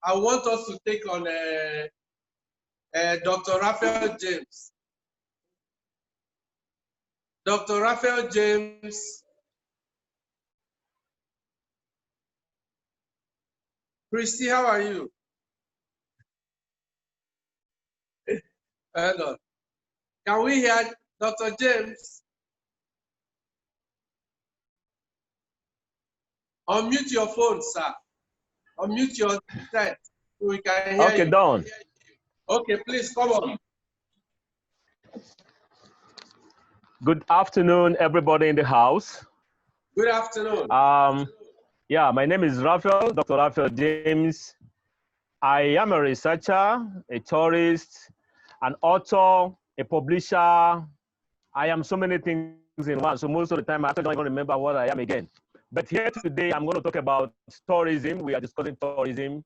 I want us to take on Dr. Rapheal James. Dr. Rapheal James. Christy, how are you? Hang on. Can we hear Dr. James? Unmute your phone, sir. Unmute your set so we can hear you. Okay, done. Okay, please come on. Good afternoon, everybody in the house. Good afternoon. Yeah, my name is Rapheal, Dr. Rapheal James. I am a researcher, a tourist, an author, a publisher. I am so many things in one. So most of the time, I actually don't even remember what I am again. But here today, I'm going to talk about tourism. We are discussing tourism.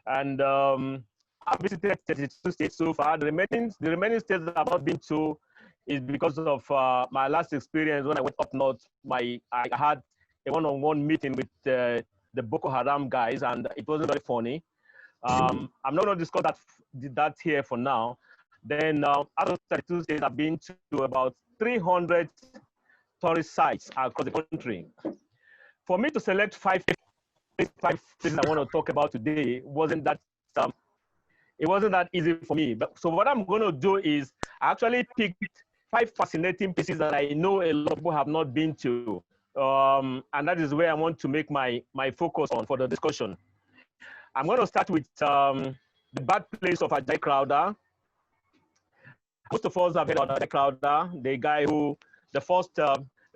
And I've visited 32 states so far. The remaining states that I've not been to is because of my last experience when I went up north. I had a one-on-one meeting with the Boko Haram guys, and it wasn't very funny. I'm not going to discuss that here for now. Then out of 32 states, I've been to about 300 tourist sites across the country. For me to select five places I want to talk about today wasn't that easy for me. But so what I'm going to do is I actually picked 5 fascinating places that I know a lot of people have not been to, and that is where I want to make my focus on for the discussion. I'm going to start with the birthplace of Ajay Crowther. Most of us have heard of Ajay Crowther, the first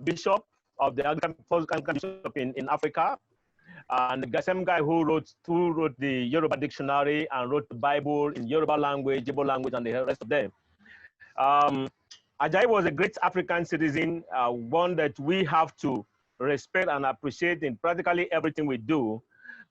bishop of the Anglican bishop in Africa, and the same guy who wrote the Yoruba dictionary and wrote the Bible in Yoruba language, Igbo language, and the rest of them. Ajay was a great African citizen, one that we have to respect and appreciate in practically everything we do.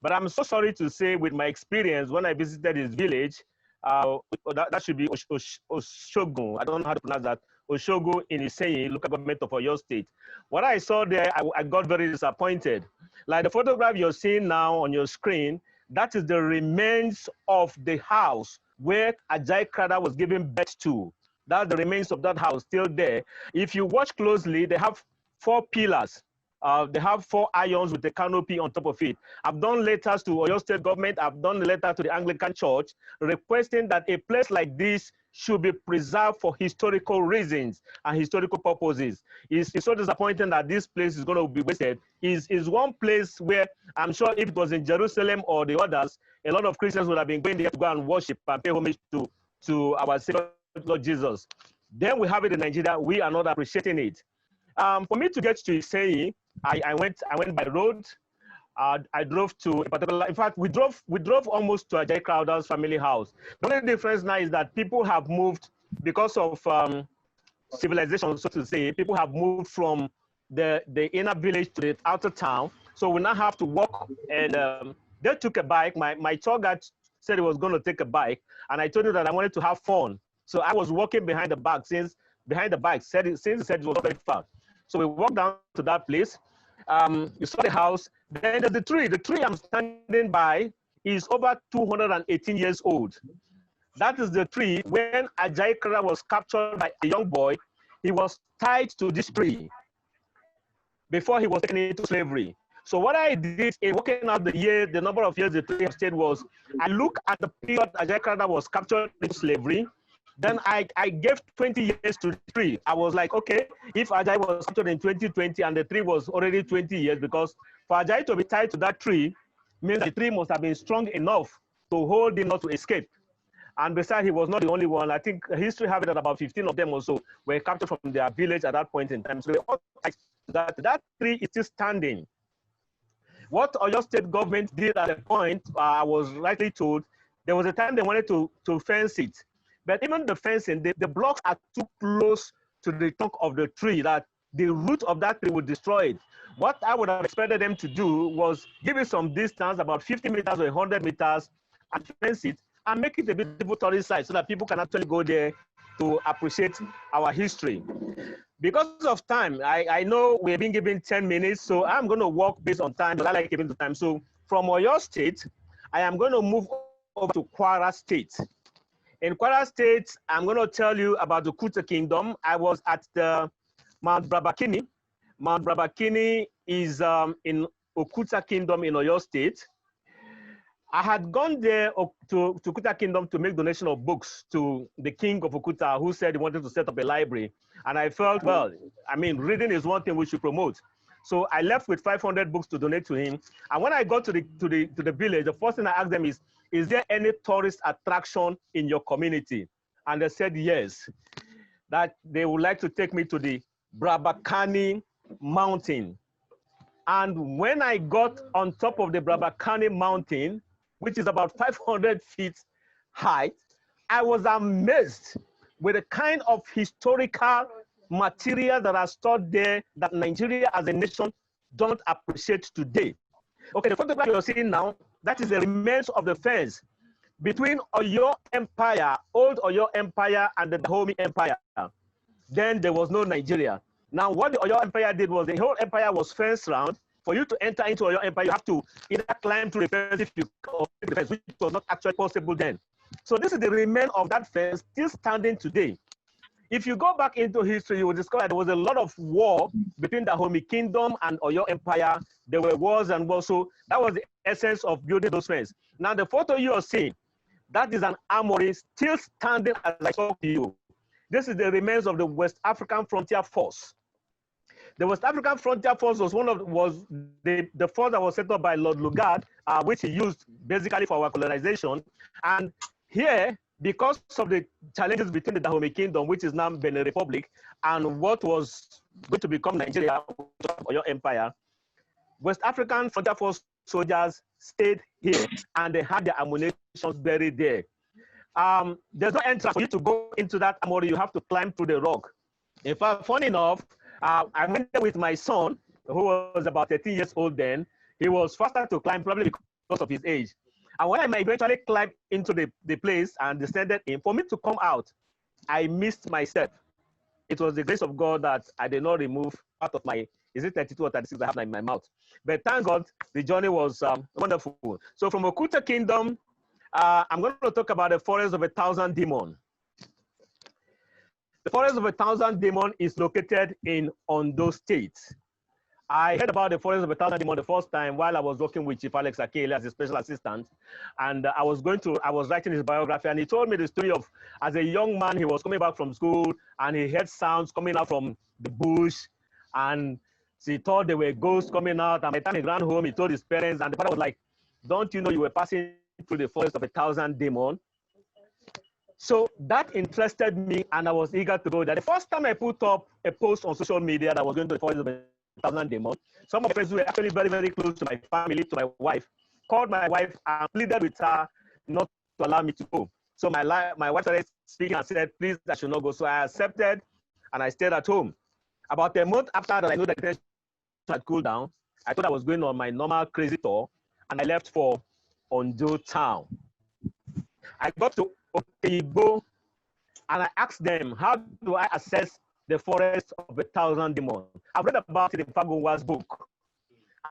But I'm so sorry to say, with my experience, when I visited his village, that should be Oshogun. I don't know how to pronounce that. Oshogun in Iseyin, local government of Oyo State. What I saw there, I got very disappointed. Like the photograph you're seeing now on your screen, that is the remains of the house where Ajay Crowther was given birth to. That's the remains of that house still there. If you watch closely, they have 4 pillars. They have 4 irons with the canopy on top of it. I've done letters to Oyo State government. I've done a letter to the Anglican Church requesting that a place like this should be preserved for historical reasons and historical purposes. It's so disappointing that this place is going to be wasted. Is one place where I'm sure if it was in Jerusalem or the others, a lot of Christians would have been going there to go and worship and pay homage to our Savior Lord Jesus. Then we have it in Nigeria. We are not appreciating it. For me to get to Iseyin, I went by road. I drove to a particular. In fact, we drove almost to Ajay Crowther's family house. The only difference now is that people have moved because of civilization, so to say. People have moved from the inner village to the outer town. So we now have to walk. And they took a bike. My tour guide said he was going to take a bike, and I told him that I wanted to have fun. So I was walking behind the bike since he said it was very far. So we walked down to that place. You saw the house. Then there's the tree. The tree I'm standing by is over 218 years old. That is the tree. When Ajay Crowther was captured by a young boy, he was tied to this tree before he was taken into slavery. So what I did in working out the number of years the tree have stayed was, I look at the period Ajay Crowther was captured into slavery. Then I gave 20 years to the tree. I was like, okay, if Ajay was captured in 2020 and the tree was already 20 years, because for Ajay to be tied to that tree means the tree must have been strong enough to hold him not to escape. And besides, he was not the only one. I think history have it that about 15 of them also were captured from their village at that point in time. So that tree is still standing. What Oyo State government did at the point, I was rightly told, there was a time they wanted to fence it. But even the fencing, the blocks are too close to the trunk of the tree that the root of that tree would destroy it. What I would have expected them to do was give it some distance, about 50 meters or 100 meters, and fence it and make it a beautiful tourist site so that people can actually go there to appreciate our history. Because of time, I know we're being given 10 minutes, so I'm going to walk based on time, but I like giving the time. So from Oyo State, I am going to move over to Kwara State. In Kwara State, I'm going to tell you about the Kuta Kingdom. I was at the Mount Brabakini. Mount Brabakini is in Okuta Kingdom in Oyo State. I had gone there to Kuta Kingdom to make donation of books to the king of Okuta, who said he wanted to set up a library. And I felt, well, I mean, reading is one thing we should promote. So I left with 500 books to donate to him. And when I got to the village, the first thing I asked them is there any tourist attraction in your community? And they said yes, that they would like to take me to the Brabakani Mountain. And when I got on top of the Brabakani Mountain, which is about 500 feet high, I was amazed with the kind of historical material that are stored there that Nigeria as a nation don't appreciate today. Okay, the photograph you're seeing now, that is the remains of the fence between Oyo Empire, old Oyo Empire, and the Dahomey Empire. Then there was no Nigeria. Now, what the Oyo Empire did was the whole empire was fenced around. For you to enter into Oyo Empire, you have to either climb through the fence if you the fence, which was not actually possible then. So this is the remain of that fence still standing today. If you go back into history, you will discover there was a lot of war between the Dahomey Kingdom and Oyo Empire. There were wars and wars. So that was the essence of building those fences. Now, the photo you are seeing, that is an armory still standing as I talk to you. This is the remains of the West African Frontier Force. The West African Frontier Force was the force that was set up by Lord Lugard, which he used basically for our colonization. And here, because of the challenges between the Dahomey Kingdom, which is now Benin Republic, and what was going to become Nigeria, or your empire, West African Frontier Force soldiers stayed here, and they had their ammunition buried there. There's no entrance for you to go into that armory. You have to climb through the rock. In fact, funny enough, I went there with my son, who was about 13 years old then. He was faster to climb, probably because of his age. And when I eventually climbed into the place and descended in, for me to come out, I missed my step. It was the grace of God that I did not remove part of my, is it 32 or 36 I have in my mouth. But thank God, the journey was wonderful. So from Okuta Kingdom, I'm going to talk about the Forest of 1,000 Demons. The Forest of 1,000 Demons is located in Ondo State. I heard about the Forest of 1,000 Demons the first time while I was working with Chief Alex Akele as a special assistant. And I was writing his biography, and he told me the story of, as a young man, he was coming back from school and he heard sounds coming out from the bush, and he thought there were ghosts coming out. And by the time he ran home, he told his parents, and the father was like, "Don't you know you were passing through the Forest of 1,000 Demons?" So that interested me, and I was eager to go there. The first time I put up a post on social media that I was going to the Forest of 1,000 Demons, some of my friends who were actually very, very close to my family, to my wife, called my wife and pleaded with her not to allow me to go. So my wife started speaking and said, "Please, I should not go." So I accepted, and I stayed at home. About a month after that, I knew that the tension had cooled down. I thought I was going on my normal crazy tour, and I left for Ondo town. I got to Okeigbo, and I asked them, "How do I access the Forest of 1,000 Demons?" I've read about it in Fagunwa's book.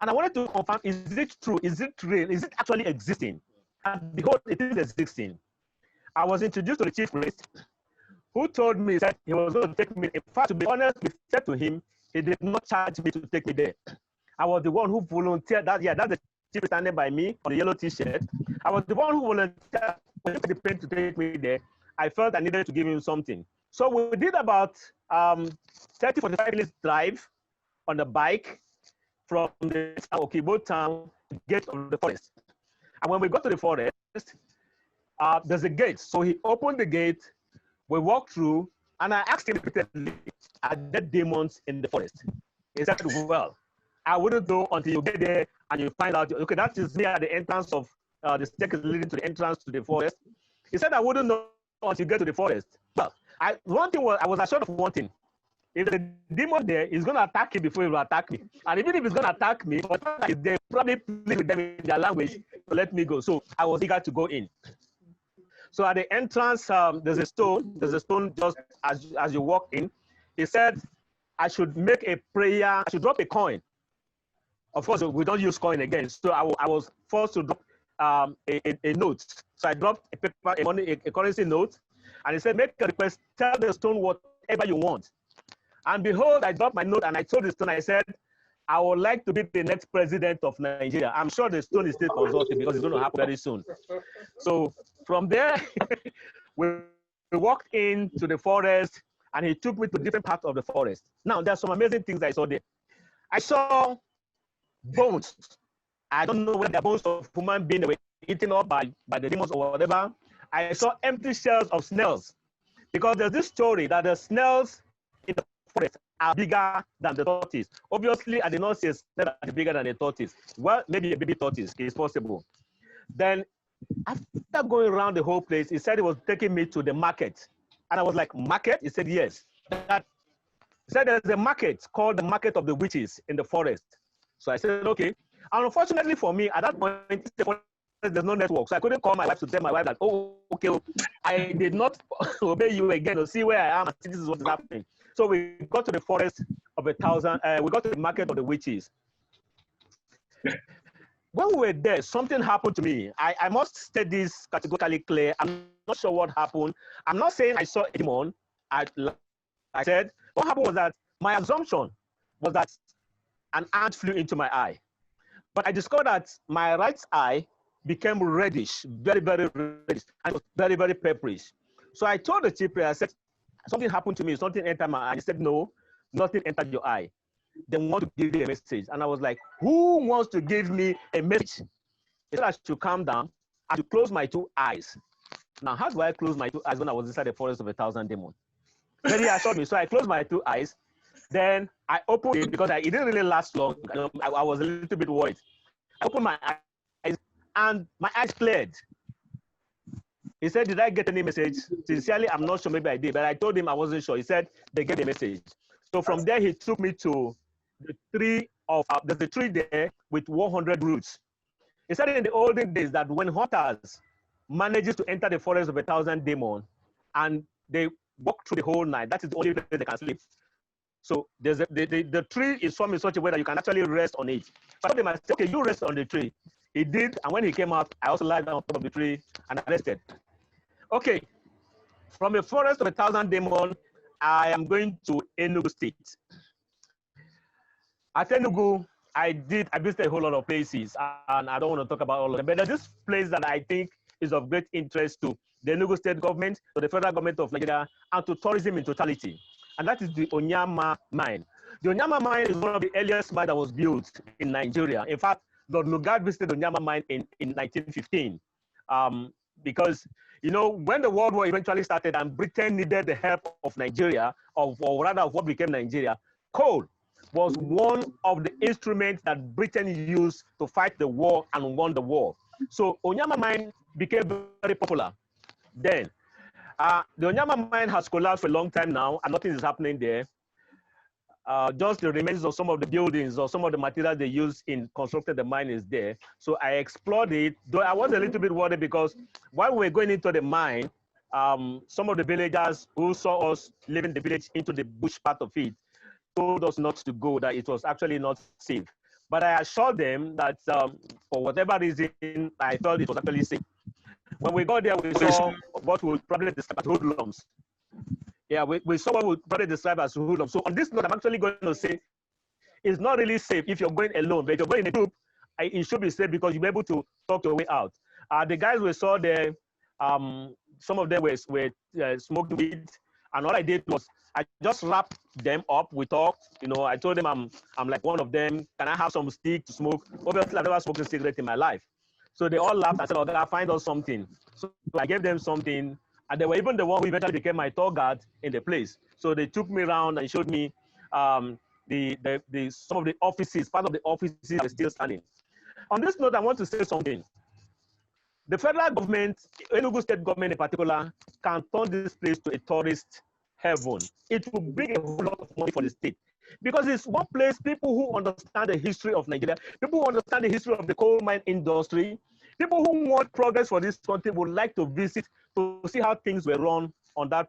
And I wanted to confirm, is it true? Is it real? Is it actually existing? And behold, it is existing. I was introduced to the chief priest, who told me that he was going to take me. In fact, to be honest, we said to him, he did not charge me to take me there. I was the one who volunteered that. Yeah, that's the chief standing by me on the yellow t-shirt. I was the one who volunteered the pen to take me there. I felt I needed to give him something. So we did about 30, 45 minutes drive on the bike from the Okeigbo town to the gate of the forest. And when we got to the forest, there's a gate. So he opened the gate, we walked through, and I asked him repeatedly, "Are there demons in the forest?" He said, "Well, I wouldn't know until you get there and you find out." Okay, that is near the entrance of the staircase leading to the entrance to the forest. He said, "I wouldn't know until you get to the forest." Well, one thing was, I was assured of one thing. If the demon there is going to attack you before he will attack me. And even if he's going to attack me, they probably plead with them in their language to let me go. So I was eager to go in. So at the entrance, there's a stone. There's a stone just as you walk in. He said, I should make a prayer. I should drop a coin. Of course, we don't use coin again. So I was forced to drop a note. So I dropped a paper, a currency note, and he said, make a request, tell the stone whatever you want. And behold, I dropped my note and I told the stone, I said, I would like to be the next president of Nigeria. I'm sure the stone is still consulting because it's going to happen very soon. So from there, we walked into the forest and he took me to different parts of the forest. Now, there's some amazing things I saw there. I saw bones. I don't know whether they're bones of human beings that were eaten up by the demons or whatever. I saw empty shells of snails because there's this story that the snails in the forest are bigger than the tortoise. Obviously, I did not see a snail that is bigger than a tortoise. Well, maybe a baby tortoise is possible. Then after going around the whole place, he said he was taking me to the market. And I was like, market? He said, yes. He said there's a market called the Market of the Witches in the forest. So I said, okay. And unfortunately for me, at that point, there's no network. So I couldn't call my wife to tell my wife that, oh, okay, I did not obey you again to see where I am and see this is what is happening. So we got to the forest of 1,000, we got to the Market of the Witches. When we were there, something happened to me. I must state this categorically clear. I'm not sure what happened. I'm not saying I saw a demon. I said, what happened was that my assumption was that an ant flew into my eye. But I discovered that my right eye became reddish, very, very reddish, and it was very, very pepperish. So I told the chief priest, I said, something happened to me, something entered my eye. He said, no, nothing entered your eye. They want to give you a message. And I was like, who wants to give me a message? He said I should calm down. I should close my 2 eyes. Now, how do I close my 2 eyes when I was inside the forest of 1,000 demons? Then he assured me. So I closed my 2 eyes. Then I opened it because it didn't really last long. I was a little bit worried. I opened my eyes and my eyes cleared. He said, did I get any message? Sincerely, I'm not sure. Maybe I did, but I told him I wasn't sure. He said, they get the message. So from there, he took me to the tree of, there's a tree there with 100 roots. He said in the olden days that when hunters manages to enter the forest of 1,000 demons and they walk through the whole night, that is the only place they can sleep. So there's the tree is formed in such a way that you can actually rest on it. So I told him, I said, okay, you rest on the tree. He did, and when he came out, I also lied down on top of the tree and I rested. Okay, from a forest of 1,000 demons, I am going to Enugu State. At Enugu, I visited a whole lot of places, and I don't want to talk about all of them, but there's this place that I think is of great interest to the Enugu State government, to the federal government of Nigeria, and to tourism in totality. And that is the Onyama mine. The Onyama mine is one of the earliest mines that was built in Nigeria. In fact, Lord Lugard visited the Onyama mine in 1915. Because, you know, when the World War eventually started and Britain needed the help of Nigeria, or rather of what became Nigeria, coal was one of the instruments that Britain used to fight the war and won the war. So Onyama mine became very popular then. The Onyama mine has collapsed for a long time now, and nothing is happening there. Just the remains of some of the buildings or some of the materials they used in constructing the mine is there. So I explored it, though I was a little bit worried because while we were going into the mine, some of the villagers who saw us leaving the village into the bush part of it told us not to go, that it was actually not safe. But I assured them that for whatever reason, I felt it was actually safe. When we got there, we saw what we would probably describe as hoodlums. Yeah, we saw what we would probably describe as hoodlums. So on this note, I'm actually going to say it's not really safe if you're going alone, but if you're going in a group, it should be safe because you'll be able to talk your way out. The guys we saw there, some of them were smoked weed, and all I did was I just wrapped them up. We talked, you know, I told them I'm like one of them. Can I have some stick to smoke? Obviously, I've never smoked a cigarette in my life. So they all laughed. I said, okay, I'll find us something. So I gave them something. And they were even the one who eventually became my tour guide in the place. So they took me around and showed me some of the offices, part of the offices are still standing. On this note, I want to say something. The federal government, Enugu State government in particular, can turn this place to a tourist heaven. It will bring a whole lot of money for the state. Because it's one place, people who understand the history of Nigeria, people who understand the history of the coal mine industry, people who want progress for this country would like to visit to see how things were run on that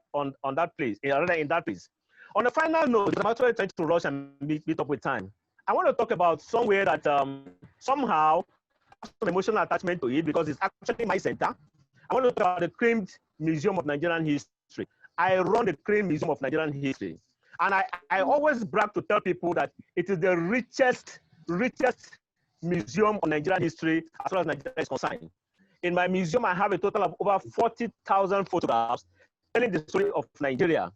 place, in that place. On a final note, I'm actually trying to rush and meet up with time. I want to talk about somewhere that somehow some emotional attachment to it because it's actually my center. I want to talk about the Creamed Museum of Nigerian History. I run the Creamed Museum of Nigerian History. And I always brag to tell people that it is the richest museum of Nigerian history as far as Nigeria is concerned. In my museum, I have a total of over 40,000 photographs telling the story of Nigeria,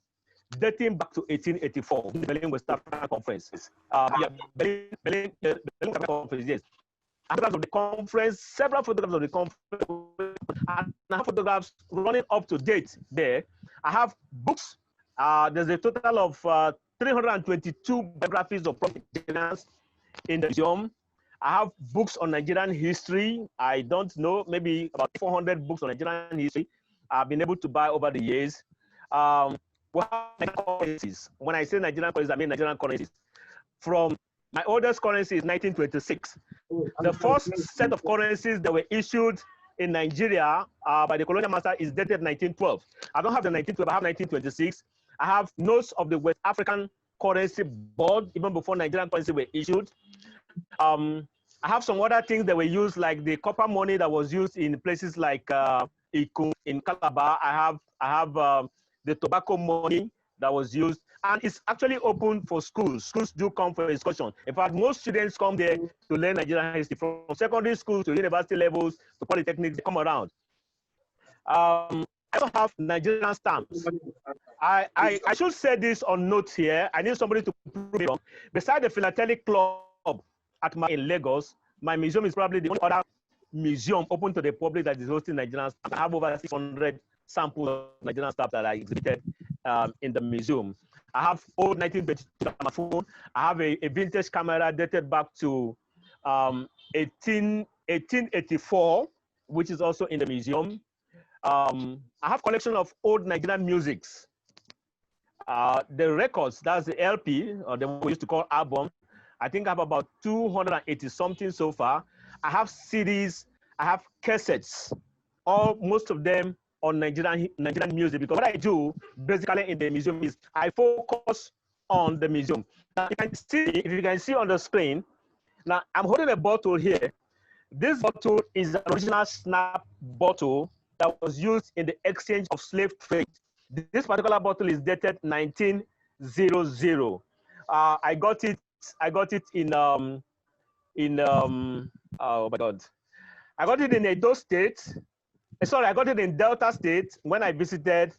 dating back to 1884, the Berlin West African Conference. Berlin Conference, yes. Photographs of the conference, several photographs of the conference, and I have photographs running up to date there. I have books. There's a total of 322 biographies of Nigerians in the museum. I have books on Nigerian history. I don't know, maybe about 400 books on Nigerian history I've been able to buy over the years. We have Nigerian currencies. When I say Nigerian currencies, I mean Nigerian currencies. From my oldest currency is 1926. The first set of currencies that were issued in Nigeria by the colonial master is dated 1912. I don't have the 1912, I have 1926. I have notes of the West African Currency Board, even before Nigerian currency were issued. I have some other things that were used, like the copper money that was used in places like Iku, in Calabar. I have the tobacco money that was used, and it's actually open for schools. Schools do come for excursion. In fact, most students come there to learn Nigerian history, from secondary schools to university levels to polytechnics. They come around. I also have Nigerian stamps. I should say this on notes here. I need somebody to prove me wrong. Beside the Philatelic Club in Lagos, my museum is probably the only other museum open to the public that is hosting Nigerian stamps. I have over 600 samples of Nigerian stamps that are exhibited in the museum. I have old 1922 phone. I have a vintage camera dated back to 1884, which is also in the museum. I have collection of old Nigerian musics. The records, that's the LP, or the we used to call album. I think I have about 280 something so far. I have CDs, I have cassettes, most of them on Nigerian music, because what I do basically in the museum is I focus on the museum. Now, if you can see on the screen, now I'm holding a bottle here. This bottle is an original snap bottle that was used in the exchange of slave trade. This particular bottle is dated 1900. I got it in oh my God, I got it in Edo State. Sorry, I got it in Delta State when I visited,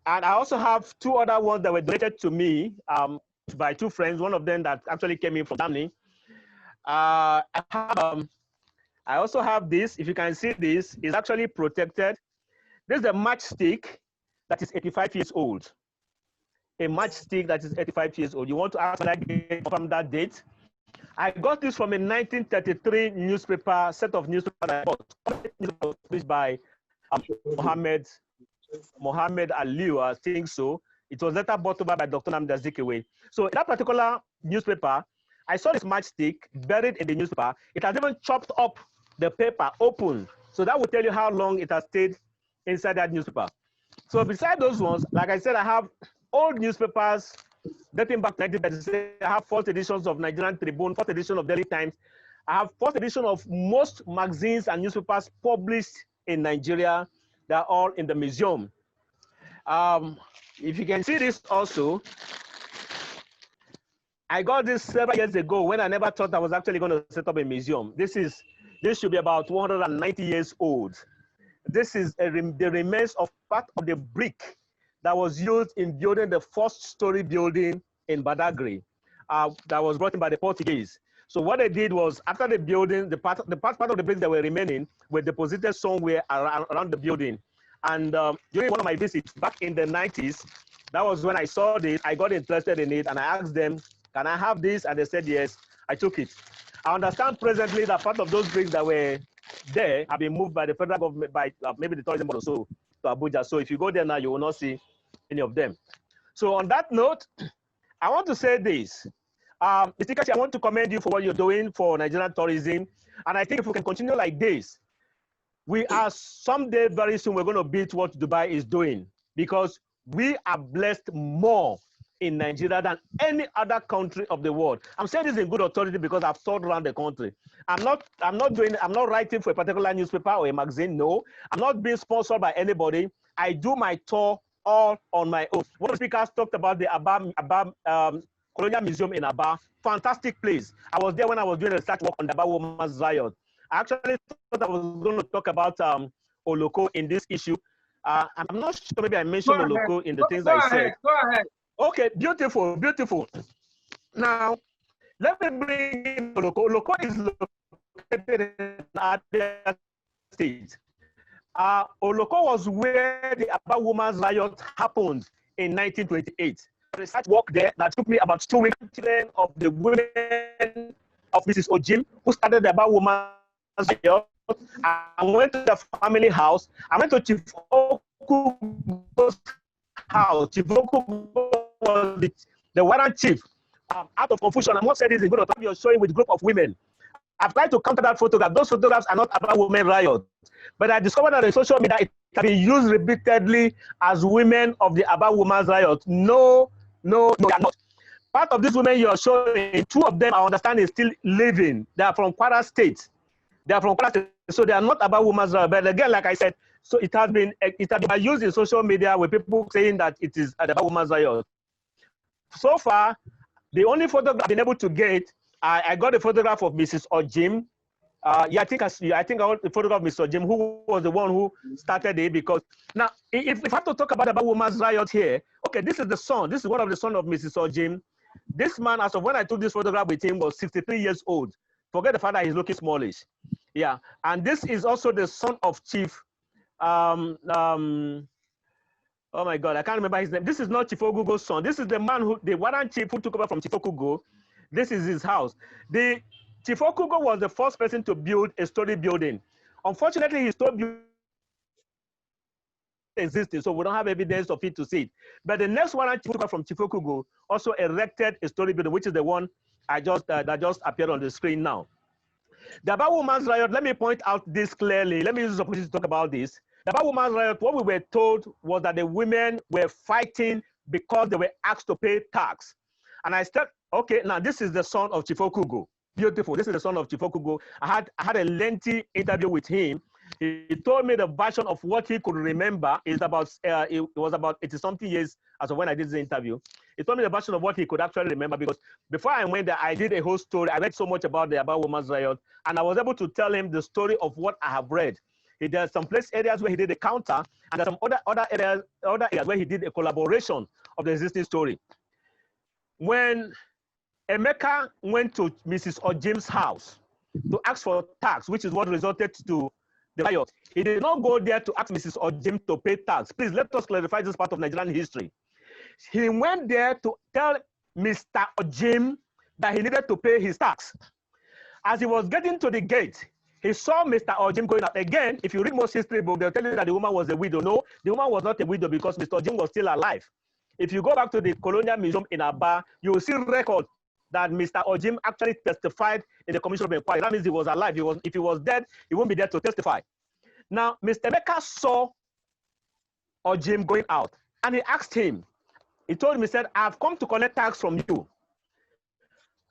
and I also have two other ones that were donated to me by two friends. One of them that actually came in from Germany. I also have this. If you can see this, is actually protected. This is a matchstick that is 85 years old. A matchstick that is 85 years old. You want to ask when I get from that date? I got this from a 1933 newspaper, set of newspapers I bought, published by Mohammed Aliu, I think so. It was later bought over by Dr. Nnamdi Azikiwe. So in that particular newspaper, I saw this matchstick buried in the newspaper. It has even chopped up the paper open. So that will tell you how long it has stayed inside that newspaper. So beside those ones, like I said, I have old newspapers dating back to 1936. I have first editions of Nigerian Tribune, first edition of Daily Times. I have first edition of most magazines and newspapers published in Nigeria. They're all in the museum. If you can see this also, I got this several years ago when I never thought I was actually going to set up a museum. This should be about 290 years old. This is the remains of part of the brick that was used in building the first story building in Badagry that was brought in by the Portuguese. So what they did was, after the building, the part of the bricks that were remaining were deposited somewhere around the building. And during one of my visits back in the 90s, that was when I saw this. I got interested in it, and I asked them, can I have this? And they said yes. I took it. I understand presently that part of those bricks that were there have been moved by the federal government, by maybe the tourism board or so, to Abuja. So if you go there now, you will not see any of them. So on that note, I want to say this. Mr. Kachi, I want to commend you for what you're doing for Nigerian tourism. And I think if we can continue like this, we are someday very soon, we're going to beat what Dubai is doing, because we are blessed more in Nigeria than any other country of the world. I'm saying this in good authority because I've toured around the country. I'm not writing for a particular newspaper or a magazine. No, I'm not being sponsored by anybody. I do my tour all on my own. One of the speakers talked about the Aba Colonial Museum in Aba. Fantastic place. I was there when I was doing research work on the Aba Women's Riot. I actually thought I was going to talk about Oloko in this issue. I'm not sure, maybe I mentioned Oloko in the things I said. Go ahead. Okay, beautiful, beautiful. Now, let me bring in Oloko. Oloko is located in Abia State. Oloko was where the Aba Women's Riot happened in 1928. Research work there that took me about 2 weeks. Children of the women of Mrs. Ojim, who started the Aba Women's Riot. I went to the family house. I went to Chief Okugo's house. Chief Okugo was the warrant chief. Out of confusion, I must say this in good time. You're showing with a group of women. I've tried to counter that photograph. Those photographs are not about women riot. But I discovered that on social media, it can be used repeatedly as women of the Aba Women's Riot. No, they are not. Part of these women you're showing, 2 of them, I understand, is still living. They are from Kwara State. They are from Kwara State, so they are not Aba Women's Riot. But again, like I said, so it has been used in social media with people saying that it is Aba Women's Riot. So far, the only photograph I've been able to get, I got a photograph of Mrs. Ojim. I think I want the photograph of Mr. Ojim, who was the one who started it. Because now, if I have to talk about Women's Riot here, okay, this is the son. This is one of the sons of Mrs. Ojim. This man, as of when I took this photograph with him, was 63 years old. Forget the fact that he's looking smallish. Yeah, and this is also the son of Chief. Oh my God, I can't remember his name. This is not Chief Okugo's son. This is the man who, the warrant chief who took over from Chief Okugo. This is his house. The Chief Okugo was the first person to build a story building. Unfortunately, his story building existed, so we don't have evidence of it to see it. But the next warrant chief took over from Chief Okugo also erected a story building, which is the one I just that just appeared on the screen now. The Aba Women's Riot, let me point out this clearly. Let me use this opportunity to talk about this. The Aba Women's Riot, what we were told was that the women were fighting because they were asked to pay tax. And I said, okay, now this is the son of Chief Okugo. Beautiful. This is the son of Chief Okugo. I had a lengthy interview with him. He told me the version of what he could remember is about, it was about 80-something years as of when I did the interview. He told me the version of what he could actually remember, because before I went there, I did a whole story. I read so much about the Aba Women's Riot, and I was able to tell him the story of what I have read. There's some areas where he did a counter, and there's some other areas where he did a collaboration of the existing story. When Emeka went to Mrs. Ojim's house to ask for tax, which is what resulted to the riot, he did not go there to ask Mrs. Ojim to pay tax. Please, let us clarify this part of Nigerian history. He went there to tell Mr. Ojim that he needed to pay his tax. As he was getting to the gate, he saw Mr. Ojim going out. Again, if you read most history books, they'll tell you that the woman was a widow. No, the woman was not a widow because Mr. Ojim was still alive. If you go back to the Colonial Museum in Aba, you will see record that Mr. Ojim actually testified in the Commission of Inquiry. That means he was alive. If he was dead, he won't be there to testify. Now, Mr. Emeka saw Ojim going out, and he asked him, he told him, he said, I've come to collect tax from you.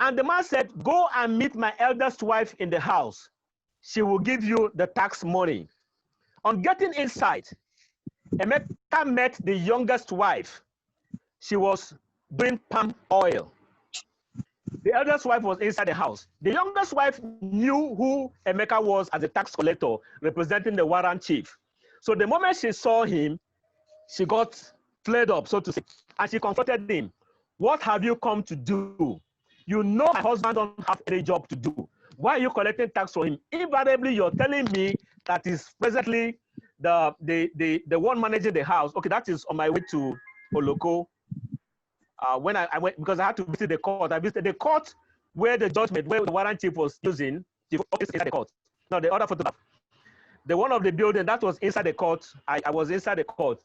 And the man said, go and meet my eldest wife in the house. She will give you the tax money. On getting inside, Emeka met the youngest wife. She was doing palm oil. The eldest wife was inside the house. The youngest wife knew who Emeka was as a tax collector representing the warrant chief. So the moment she saw him, she got flared up, so to say, and she confronted him. What have you come to do? You know my husband don't have any job to do. Why are you collecting tax from him? Invariably, you're telling me that is presently the one managing the house. Okay, that is on my way to Oloko. When I went, because I had to visit the court. I visited the court where the judgment, where the warrant chief was using, inside the court. Now, the other photograph. The one of the building that was inside the court, I was inside the court.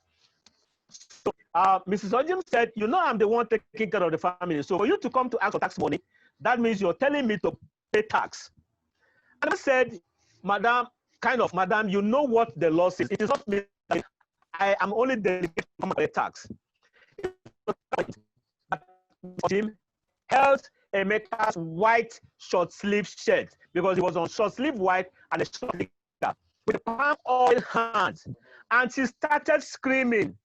So, Mrs. Ojim said, you know, I'm the one taking care of the family. So for you to come to ask for tax money, that means you're telling me to pay tax. And I said, madam, you know what the law says. It is not me. I am only delegated to pay tax. Jim held Emeka's white short sleeve shirt because he was on short sleeve white and a short sleeve with a palm oil hand. And she started screaming,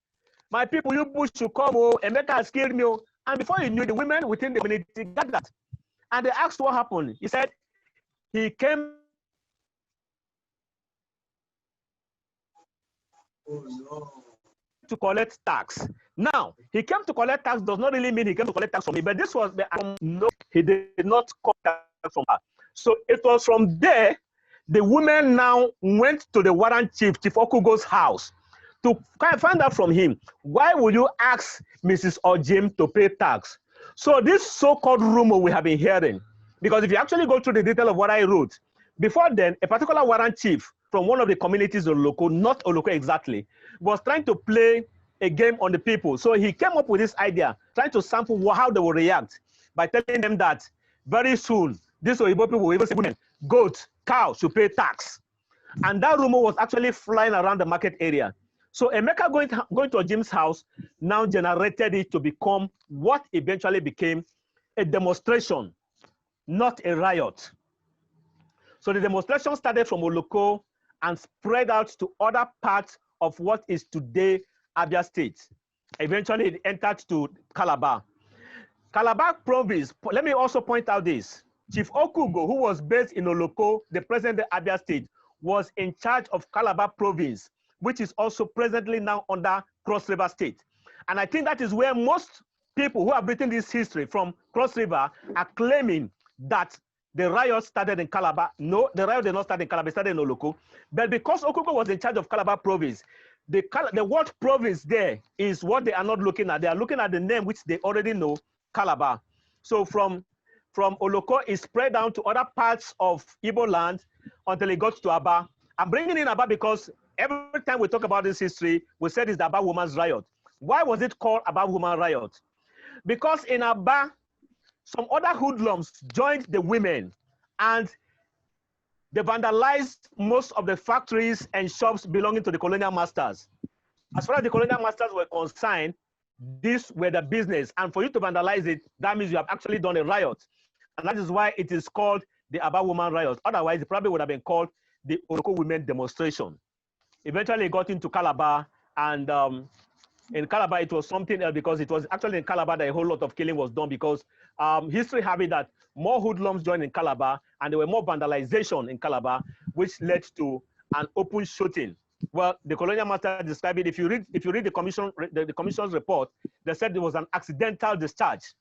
"My people, you bush should come, oh, Emeka has killed me." And before he knew, the women within the community gathered. And they asked what happened. He said he came to collect tax. Now, he came to collect tax does not really mean he came to collect tax from me, but this was no, he did not collect tax from her. So it was from there, the women now went to the warrant chief, Chief Okugo's house, to find out from him, why will you ask Mrs. Ojim to pay tax? So this so-called rumor we have been hearing, because if you actually go through the detail of what I wrote, before then, a particular warrant chief from one of the communities of Oloko, not Oloko exactly, was trying to play a game on the people. So he came up with this idea, trying to sample how they will react by telling them that very soon, these Oyibo people will even say women, goat, cow should pay tax. And that rumor was actually flying around the market area. So Emeka going to Jim's house now generated it to become what eventually became a demonstration, not a riot. So the demonstration started from Oloko and spread out to other parts of what is today Abia State. Eventually it entered to Calabar. Calabar province, let me also point out this. Chief Okugo, who was based in Oloko, the present day Abia State, was in charge of Calabar province, which is also presently now under Cross River State. And I think that is where most people who have written this history from Cross River are claiming that the riot started in Calabar. No, the riot did not start in Calabar, it started in Oloko. But because Okugo was in charge of Calabar province, the word province there is what they are not looking at. They are looking at the name which they already know, Calabar. So from Oloko, it spread down to other parts of Igbo land until it got to Aba. I'm bringing in Aba because every time we talk about this history, we said it's the Aba Women's Riot. Why was it called Aba Women's Riot? Because in Aba, some other hoodlums joined the women and they vandalized most of the factories and shops belonging to the colonial masters. As far as the colonial masters were concerned, these were the business. And for you to vandalize it, that means you have actually done a riot. And that is why it is called the Aba Woman Riot. Otherwise, it probably would have been called the Oloko Women Demonstration. Eventually, it got into Calabar, and in Calabar, it was something else because it was actually in Calabar that a whole lot of killing was done because history have it that more hoodlums joined in Calabar and there were more vandalization in Calabar, which led to an open shooting. Well, the colonial master described it. If you read the commission's report, they said it was an accidental discharge.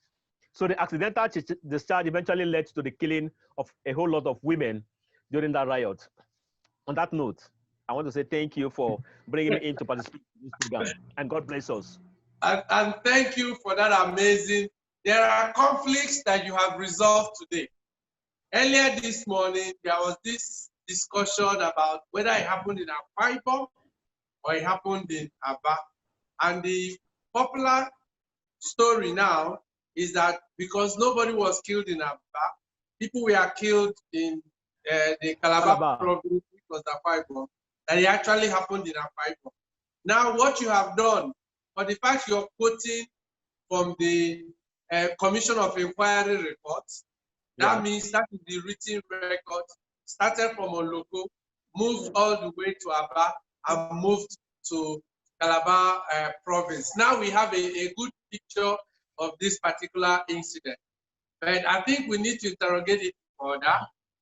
So the accidental discharge eventually led to the killing of a whole lot of women during that riot. On that note, I want to say thank you for bringing me in to participate in this program, and God bless us. And thank you for that amazing. There are conflicts that you have resolved today. Earlier this morning, there was this discussion about whether it happened in Akwa Ibom or it happened in Aba. And the popular story now is that because nobody was killed in Aba, people were killed in the Calabar province, which was Akwa Ibom, that it actually happened in Akwa Ibom. Now, what you have done, for the fact you're quoting from the Commission of Inquiry reports, that means that is the written record, started from Oloko, moved all the way to Aba, and moved to Calabar province. Now we have a good picture of this particular incident. But I think we need to interrogate it further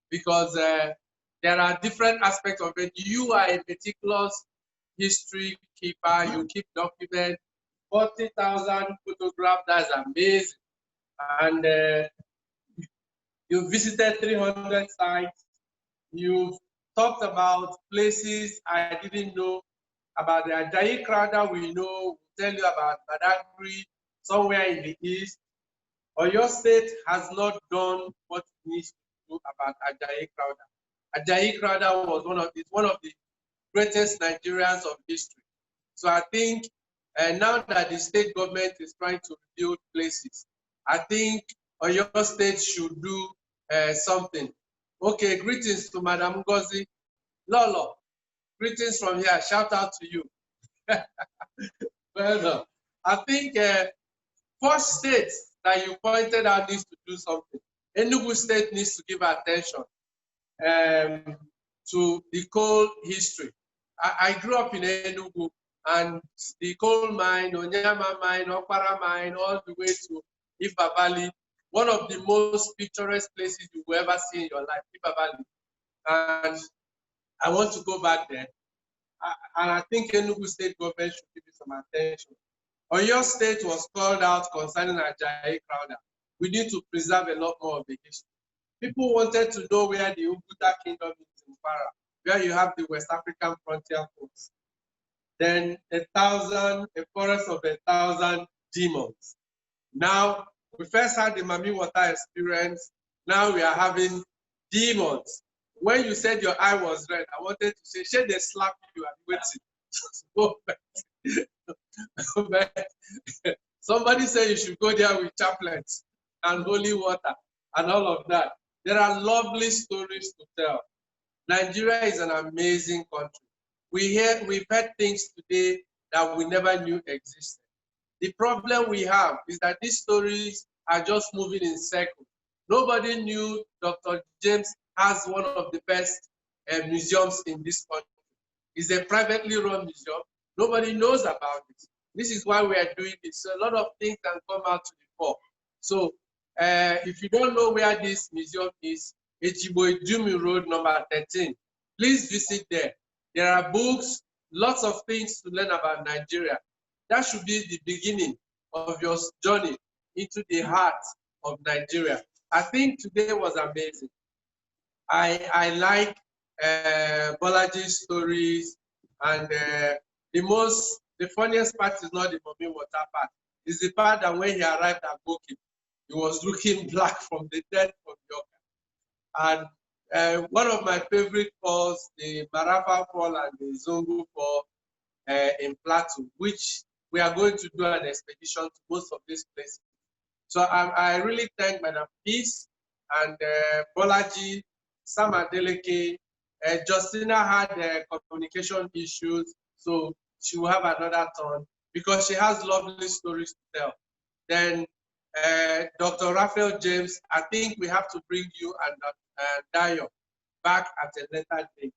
because there are different aspects of it. You are a meticulous history keeper, you keep documents, 40,000 photographs, that's amazing. And you visited 300 sites. You've talked about places I didn't know about. The Ajayi Crowder we know, we'll tell you about Badagry, somewhere in the east. Or your state has not done what it needs to do about Ajayi Crowder. Ajayi Crowder was one of the greatest Nigerians of history. So I think now that the state government is trying to rebuild places, I think your state should do something. Okay, greetings to Madam Ngozi. Lolo, greetings from here. Shout out to you. Well done. I think 4 states that you pointed out needs to do something. Enugu State needs to give attention to the coal history. I grew up in Enugu, and the coal mine, Onyama mine, Okpara mine, all the way to Ifa Valley, one of the most picturesque places you will ever see in your life, Ifa Valley. And I want to go back there. And I think Enugu State government should give it some attention. Oyo State was called out concerning Ajayi Crowder. We need to preserve a lot more of the history. People wanted to know where the Uguta Kingdom is in Para, where you have the West African frontier force. Then a forest of 1,000 demons. Now, we first had the Mami Water experience. Now we are having demons. When you said your eye was red, I wanted to say, should they slap you and waiting? Somebody said you should go there with chaplets and holy water and all of that. There are lovely stories to tell. Nigeria is an amazing country. We've heard things today that we never knew existed. The problem we have is that these stories are just moving in circles. Nobody knew Dr. James has one of the best museums in this country. It's a privately run museum. Nobody knows about it. This is why we are doing this. So a lot of things can come out to the fore. So if you don't know where this museum is, Ejibo Idumi Road, number 13. Please visit there. There are books, lots of things to learn about Nigeria. That should be the beginning of your journey into the heart of Nigeria. I think today was amazing. I like Bolaji's stories, and the funniest part is not the Mami Water part. It's the part that when he arrived at Boki, he was looking black from the death of Yoka. And one of my favorite falls, the Rapheal Fall and the Zongo Fall in Plateau, which we are going to do an expedition to most of these places. So I really thank Madam Peace and Bolaji, Sam Adeleke. Justina had communication issues, so she will have another turn because she has lovely stories to tell. Then Dr. Rapheal James, I think we have to bring you and Dayo back at a later date.